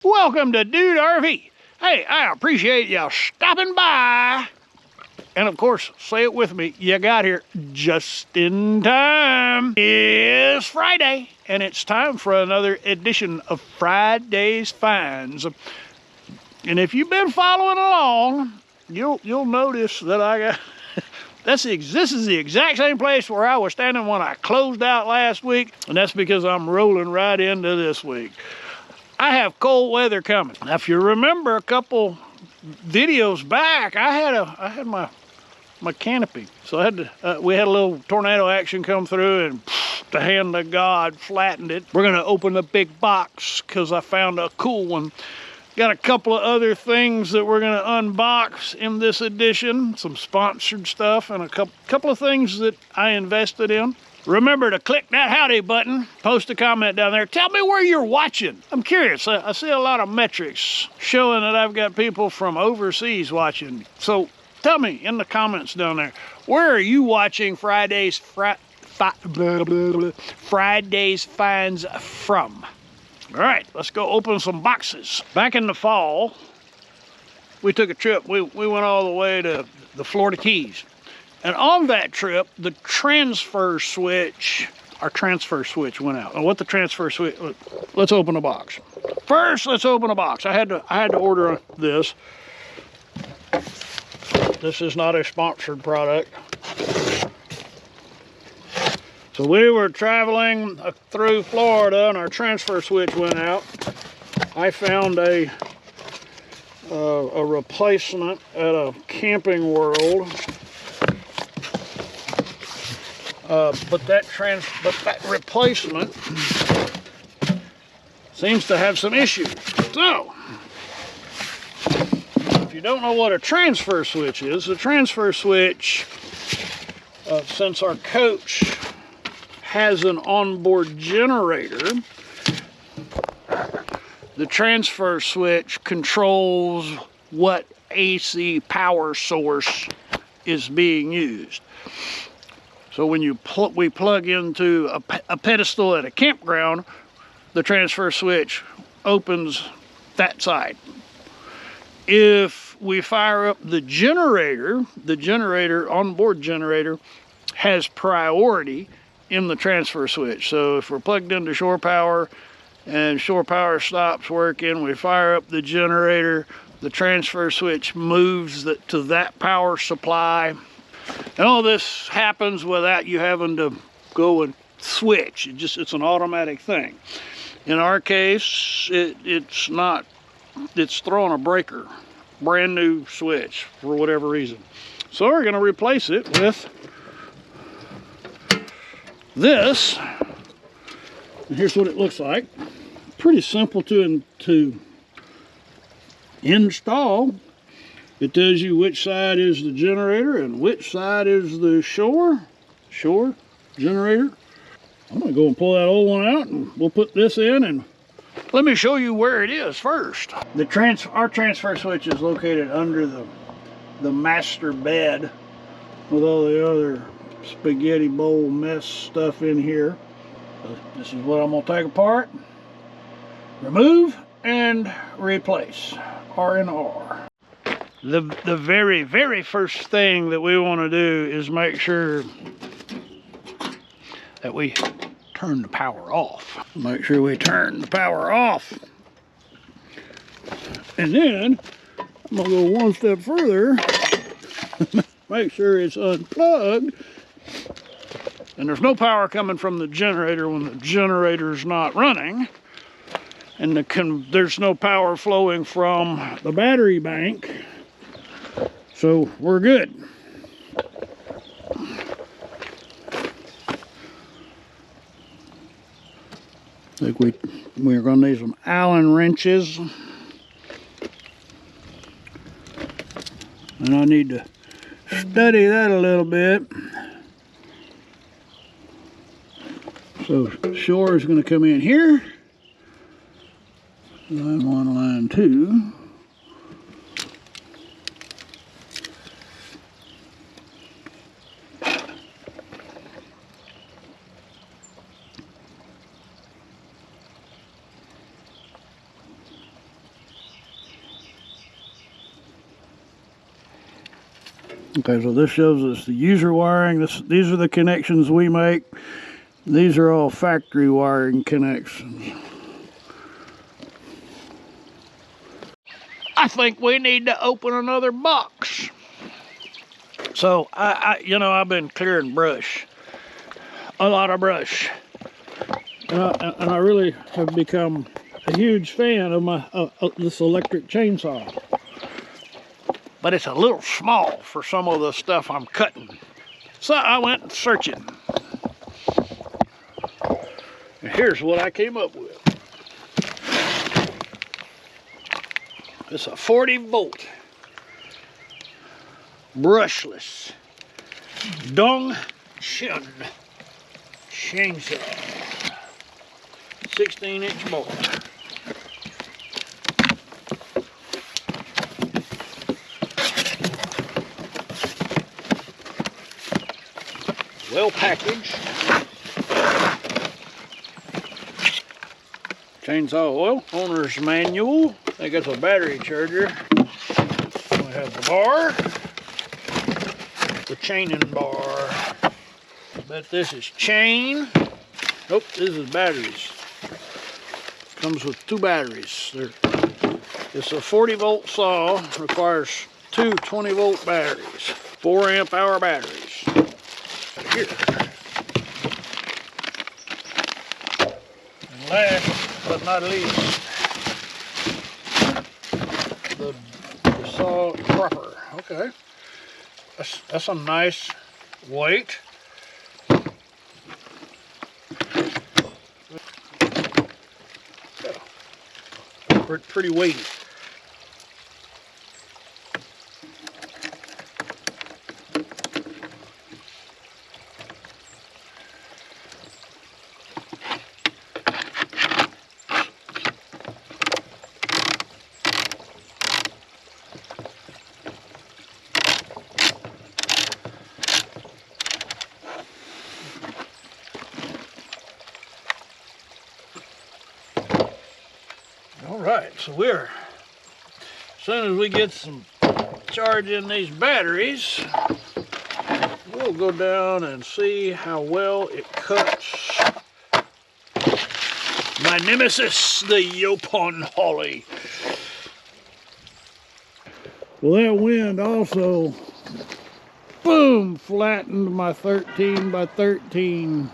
Welcome to Dude RV. Hey, I appreciate y'all stopping by. And of course, say it with me, you got here just in time. It's Friday, and it's time for another edition of Friday's Finds. And if you've been following along, you'll notice that I got this is the exact same place where I was standing when I closed out last week, and that's because I'm rolling right into this week. I have cold weather coming. Now, if you remember a couple videos back, I had my canopy, so we had a little tornado action come through, and the hand of God flattened it. We're gonna open the big box because I found a cool one. Got a couple of other things that we're gonna unbox in this edition, some sponsored stuff, and a couple of things that I invested in. Remember to click that howdy button, post a comment down there. Tell me where you're watching. I'm curious. I see a lot of metrics showing that I've got people from overseas watching. So tell me in the comments down there, where are you watching Friday's Finds from? All right, let's go open some boxes. Back in the fall, we took a trip. We went all the way to the Florida Keys. And on that trip, the transfer switch, our transfer switch went out. And what the transfer switch, let's open a box. First, let's open a box. I had to order this. This is not a sponsored product. So we were traveling through Florida and our transfer switch went out. I found a replacement at a Camping World. But that replacement seems to have some issues. So, if you don't know what a transfer switch is, the transfer switch, since our coach has an onboard generator, the transfer switch controls what AC power source is being used. So when we plug into a pedestal at a campground, the transfer switch opens that side. If we fire up the generator, onboard generator, has priority in the transfer switch. So if we're plugged into shore power and shore power stops working, we fire up the generator, the transfer switch moves to that power supply. And all this happens without you having to go and switch. It's an automatic thing. In our case, it's not. It's throwing a breaker, brand new switch for whatever reason. So we're going to replace it with this. And here's what it looks like. Pretty simple to install. It tells you which side is the generator and which side is the shore generator. I'm gonna go and pull that old one out and we'll put this in, and let me show you where it is first. Our transfer switch is located under the master bed with all the other spaghetti bowl mess stuff in here. This is what I'm gonna take apart, remove, and replace. R&R. The very, very first thing that we want to do is make sure that we turn the power off. Make sure we turn the power off. And then I'm going to go one step further. Make sure it's unplugged. And there's no power coming from the generator when the generator's not running. And there's no power flowing from the battery bank. So we're good. I think we're going to need some Allen wrenches. And I need to study that a little bit. So shore is going to come in here. Line 1, line 2. Okay, so this shows us the user wiring. These are the connections we make. These are all factory wiring connections. I think we need to open another box. So I've been clearing brush, a lot of brush, and I really have become a huge fan of this electric chainsaw. But it's a little small for some of the stuff I'm cutting. So I went searching. And here's what I came up with. It's a 40-volt brushless DongCheng chainsaw. 16-inch bolt. Well packaged. Chainsaw oil, owner's manual. I think it's a battery charger. We have the bar, the chaining bar. I bet this is chain. Nope, this is batteries. Comes with 2 batteries. It's a 40-volt saw, requires 2 20-volt batteries, 4 amp-hour batteries. Here. And last but not least, the saw proper. Okay, that's a nice weight. Pretty weighty. Alright, so as soon as we get some charge in these batteries, we'll go down and see how well it cuts my nemesis, the Yopon Holly. Well, that wind also, boom, flattened my 13 by 13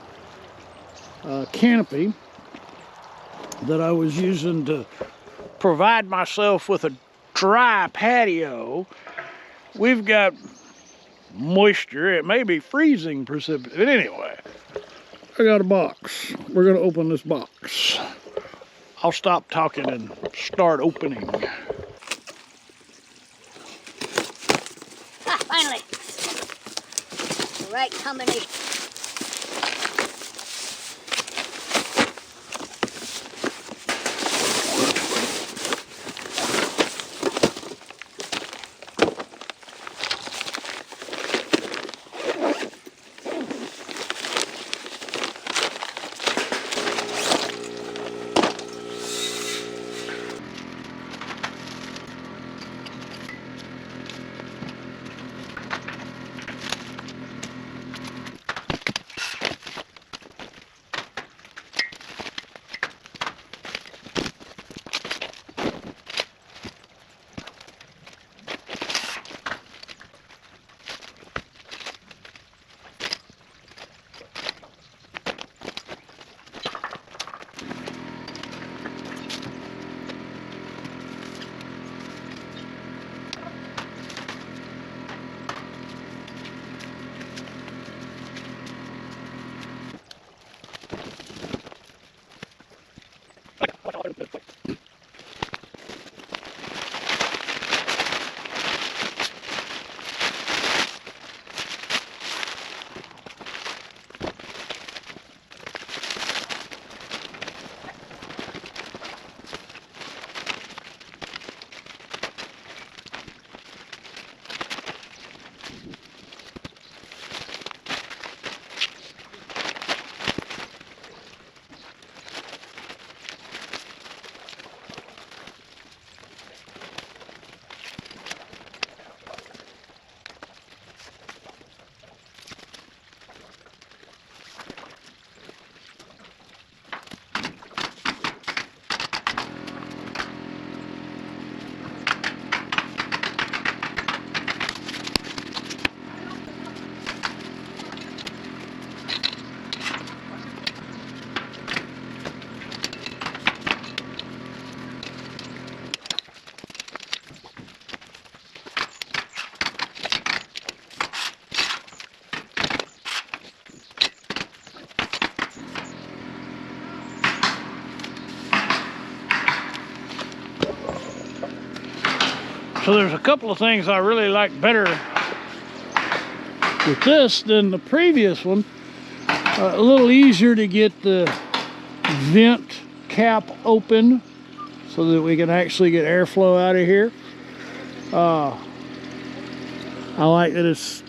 canopy that I was using to provide myself with a dry patio. We've got moisture. It may be freezing precipitate. But anyway, I got a box. We're going to open this box. I'll stop talking and start opening. Ah, finally. The right combination. So there's a couple of things I really like better with this than the previous one. A little easier to get the vent cap open so that we can actually get airflow out of here. I like that it's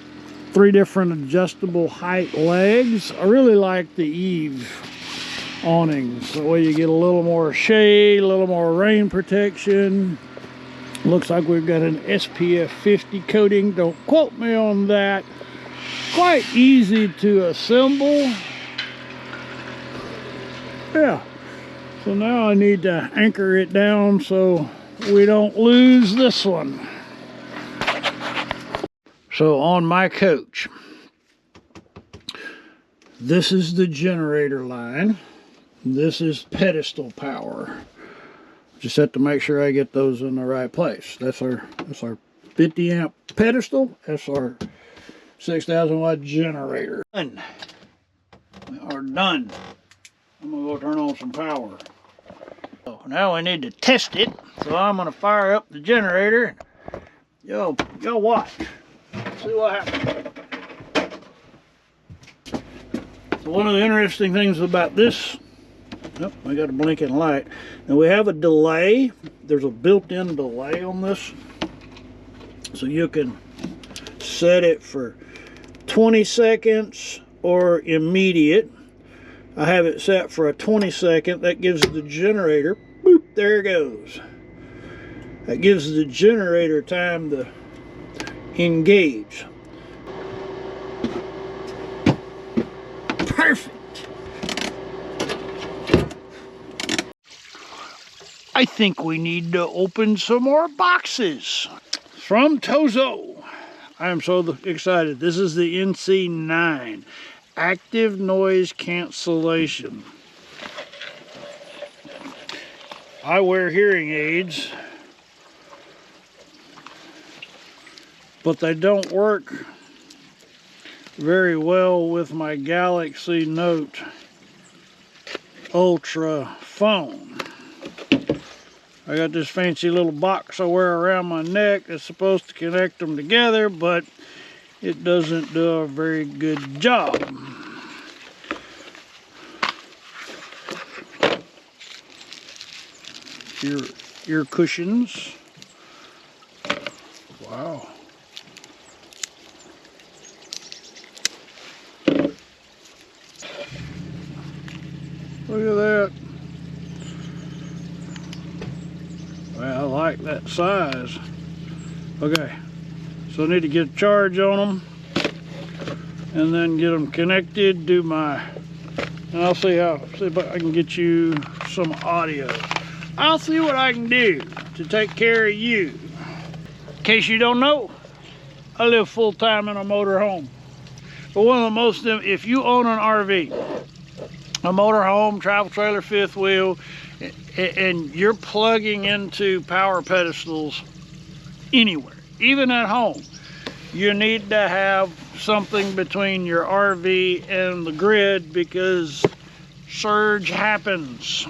3 different adjustable height legs. I really like the eave awnings. That way you get a little more shade, a little more rain protection. Looks like we've got an SPF 50 coating. Don't quote me on that. Quite easy to assemble. Yeah. So now I need to anchor it down so we don't lose this one. So on my coach, this is the generator line. This is pedestal power. Just have to make sure I get those in the right place. That's our 50 amp pedestal. That's our 6,000 watt generator. Done. We are done. I'm gonna go turn on some power. So now I need to test it. So I'm gonna fire up the generator. Yo watch. See what happens. So one of the interesting things about this, oh, we got a blinking light. Now we have a delay. There's a built-in delay on this. So you can set it for 20 seconds or immediate. I have it set for a 20 second. That gives the generator, boop, there it goes. That gives the generator time to engage. Perfect. I think we need to open some more boxes from TOZO. I am so excited. This is the NC9 active noise cancellation. I wear hearing aids, but they don't work very well with my Galaxy Note Ultra phone. I got this fancy little box I wear around my neck that's supposed to connect them together, but it doesn't do a very good job. Ear cushions. Wow. Look at that. Well, I like that size. Okay, so I need to get a charge on them and then get them connected, and I'll see if I can get you some audio. I'll see what I can do to take care of you. In case you don't know, I live full-time in a motor home. But one of the most, if you own an RV, a motor home, travel trailer, fifth wheel, and you're plugging into power pedestals anywhere, even at home, you need to have something between your RV and the grid because surge happens.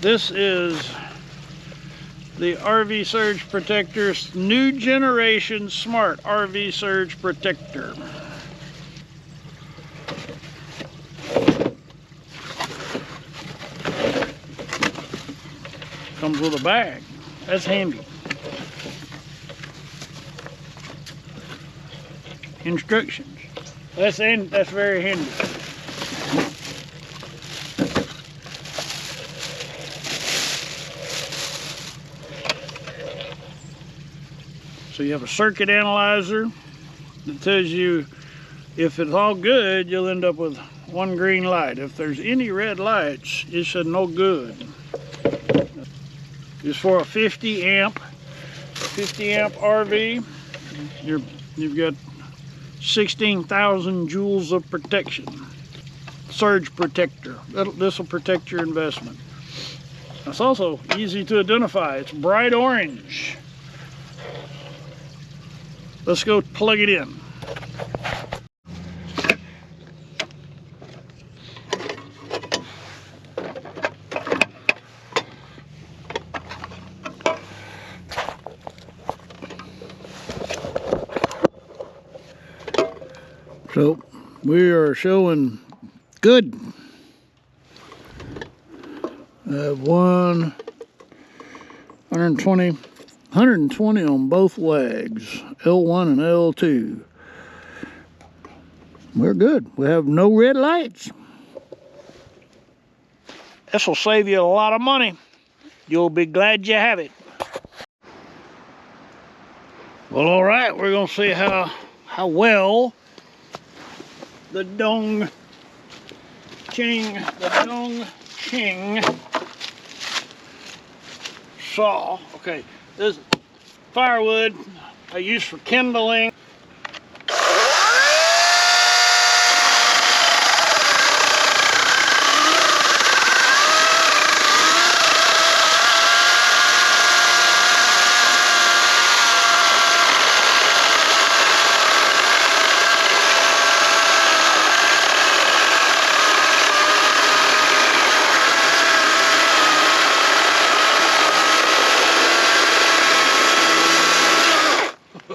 This is the RV Surge Protector's new generation smart RV Surge Protector. Comes with a bag. That's handy. Instructions. That's very handy. So you have a circuit analyzer that tells you if it's all good, you'll end up with one green light. If there's any red lights, it's a no good. It's for a 50 amp RV. You've got 16,000 joules of protection. Surge protector. This will protect your investment. It's also easy to identify. It's bright orange. Let's go plug it in. So we are showing good. I have 120 on both legs, L1 and L2. We're good. We have no red lights. This will save you a lot of money. You'll be glad you have it. Well, all right, we're gonna see how well the DongCheng saw. Okay, this is firewood I use for kindling.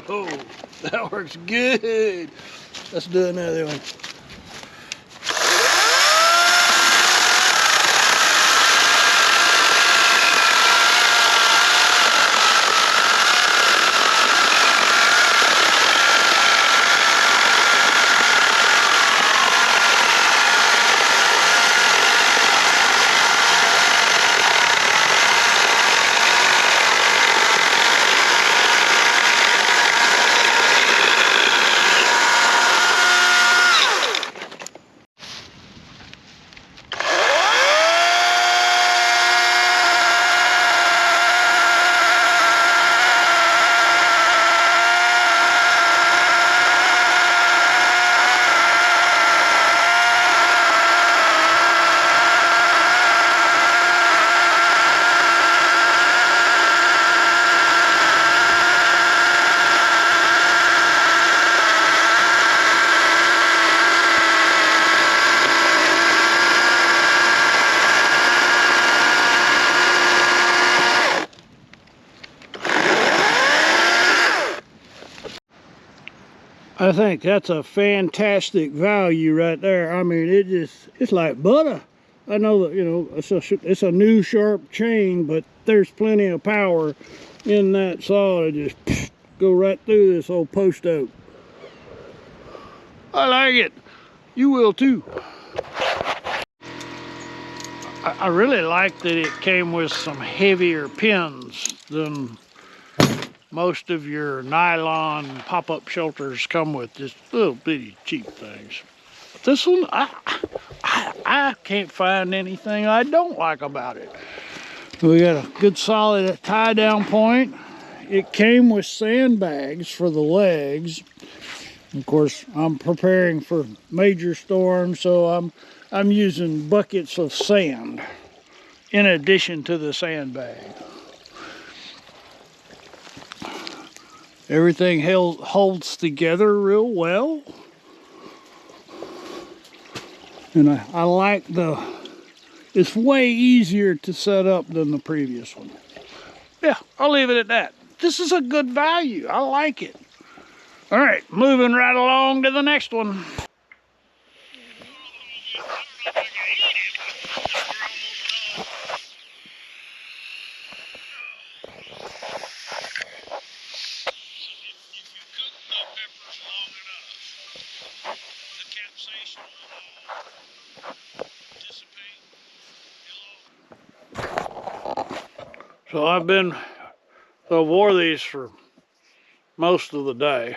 Oh, that works good. Let's do another one. I think that's a fantastic value right there. I mean, it's like butter. I know that, you know, it's a new sharp chain, but there's plenty of power in that saw to just go right through this old post oak. I like it. You will too. I really like that it came with some heavier pins than most of your nylon pop-up shelters come with, just little bitty cheap things. But this one, I can't find anything I don't like about it. We got a good solid tie down point. It came with sandbags for the legs. Of course, I'm preparing for major storms, so I'm using buckets of sand in addition to the sandbag. Everything holds together real well. And I like it's way easier to set up than the previous one. Yeah, I'll leave it at that. This is a good value. I like it. All right, moving right along to the next one. So I wore these for most of the day.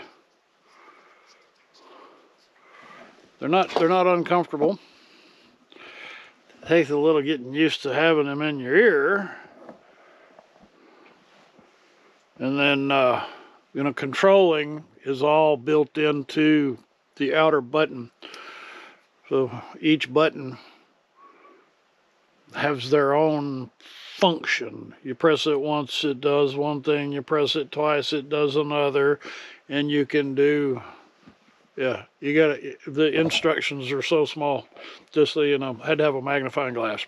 They're not uncomfortable. It takes a little getting used to having them in your ear. And then, you know, controlling is all built into the outer button. So each button has their own function. You press it once, it does one thing. You press it twice, it does another. And you can do, yeah, the instructions are so small. Just so you know, I had to have a magnifying glass.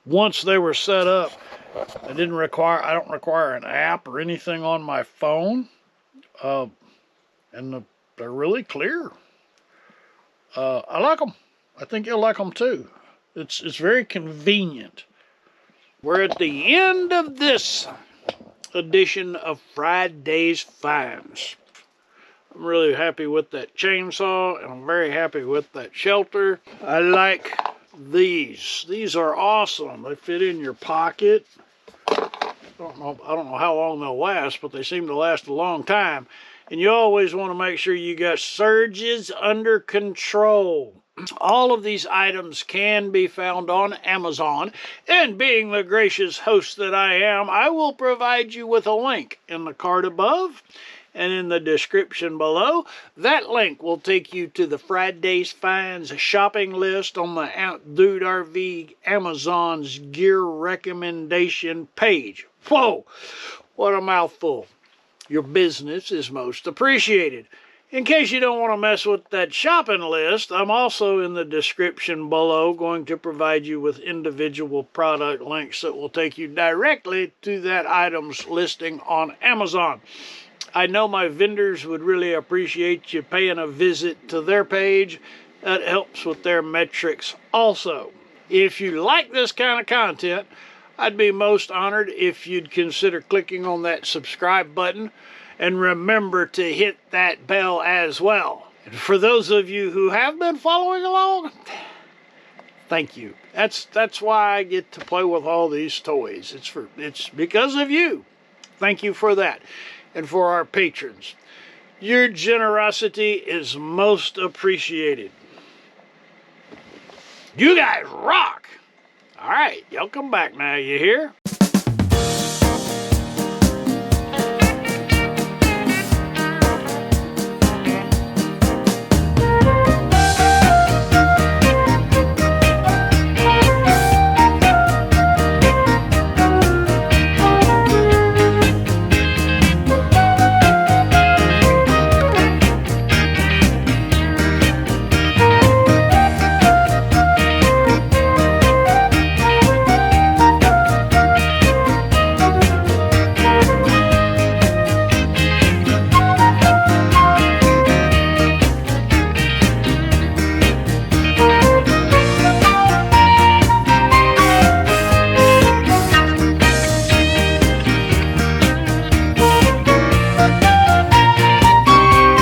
Once they were set up, I don't require an app or anything on my phone. And the They're really clear. I like them. I think you'll like them too. It's very convenient. We're at the end of this edition of Friday's Finds. I'm really happy with that chainsaw, and I'm very happy with that shelter. I like these. These are awesome. They fit in your pocket. I don't know how long they'll last, but they seem to last a long time. And you always want to make sure you got surges under control. All of these items can be found on Amazon, and being the gracious host that I am, I will provide you with a link in the card above and in the description below. That link will take you to the Friday's Finds shopping list on the Dude RV Amazon's gear recommendation page. Whoa, what a mouthful. Your business is most appreciated. In case you don't want to mess with that shopping list, I'm also in the description below going to provide you with individual product links that will take you directly to that item's listing on Amazon. I know my vendors would really appreciate you paying a visit to their page. That helps with their metrics also. If you like this kind of content, I'd be most honored if you'd consider clicking on that subscribe button, and remember to hit that bell as well. And for those of you who have been following along, thank you. That's why I get to play with all these toys. It's because of you. Thank you for that. And for our patrons, your generosity is most appreciated. You guys rock. All right, y'all come back now, you hear?